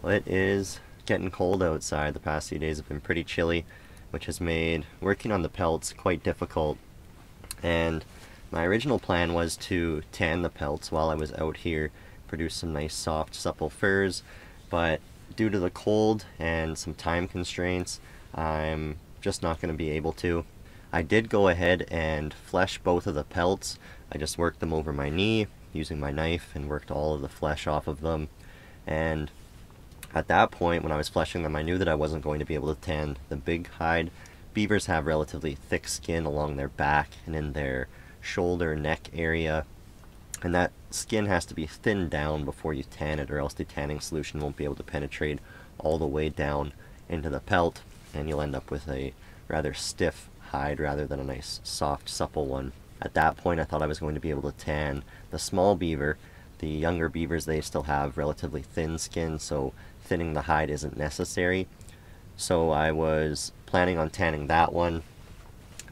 Well, it is getting cold outside. The past few days have been pretty chilly, which has made working on the pelts quite difficult. And my original plan was to tan the pelts while I was out here, produce some nice soft supple furs, but due to the cold and some time constraints, I'm just not going to be able to. I did go ahead and flesh both of the pelts. I just worked them over my knee using my knife and worked all of the flesh off of them. And at that point, when I was fleshing them, I knew that I wasn't going to be able to tan the big hide. Beavers have relatively thick skin along their back and in their shoulder, neck area, and that skin has to be thinned down before you tan it, or else the tanning solution won't be able to penetrate all the way down into the pelt, and you'll end up with a rather stiff hide rather than a nice, soft, supple one. At that point, I thought I was going to be able to tan the small beaver. The younger beavers, they still have relatively thin skin, so thinning the hide isn't necessary. So I was planning on tanning that one,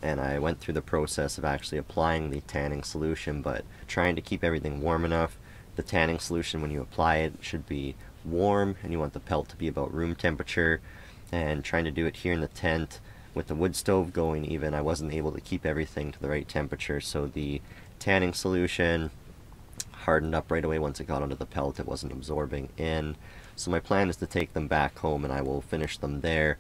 and I went through the process of actually applying the tanning solution, but trying to keep everything warm enough. The tanning solution, when you apply it, should be warm, and you want the pelt to be about room temperature. And trying to do it here in the tent with the wood stove going even, I wasn't able to keep everything to the right temperature, so the tanning solution hardened up right away once it got onto the pelt. It wasn't absorbing in. So my plan is to take them back home and I will finish them there.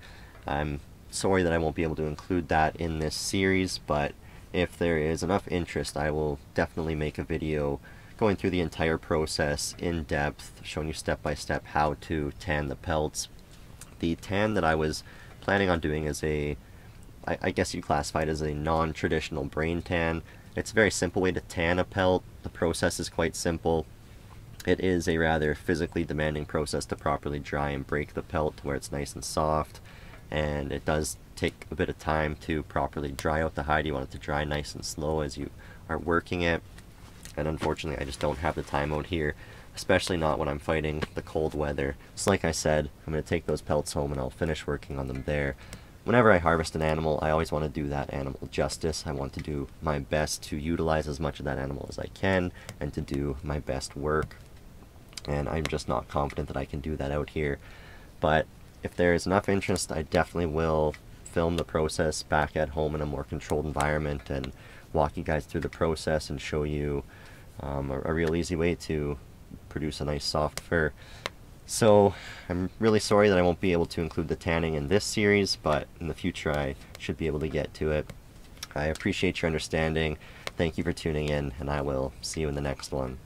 I'm sorry that I won't be able to include that in this series, but if there is enough interest, I will definitely make a video going through the entire process in depth, showing you step by step how to tan the pelts. The tan that I was planning on doing is I guess you classify it as a non-traditional brain tan. It's a very simple way to tan a pelt. The process is quite simple. It is a rather physically demanding process to properly dry and break the pelt to where it's nice and soft, and it does take a bit of time to properly dry out the hide. You want it to dry nice and slow as you are working it, and unfortunately I just don't have the time out here, especially not when I'm fighting the cold weather. So like I said, I'm going to take those pelts home and I'll finish working on them there. Whenever I harvest an animal, I always want to do that animal justice. I want to do my best to utilize as much of that animal as I can and to do my best work. And I'm just not confident that I can do that out here. But if there is enough interest, I definitely will film the process back at home in a more controlled environment and walk you guys through the process and show you a real easy way to produce a nice soft fur. So I'm really sorry that I won't be able to include the tanning in this series, but in the future I should be able to get to it. I appreciate your understanding. Thank you for tuning in, and I will see you in the next one.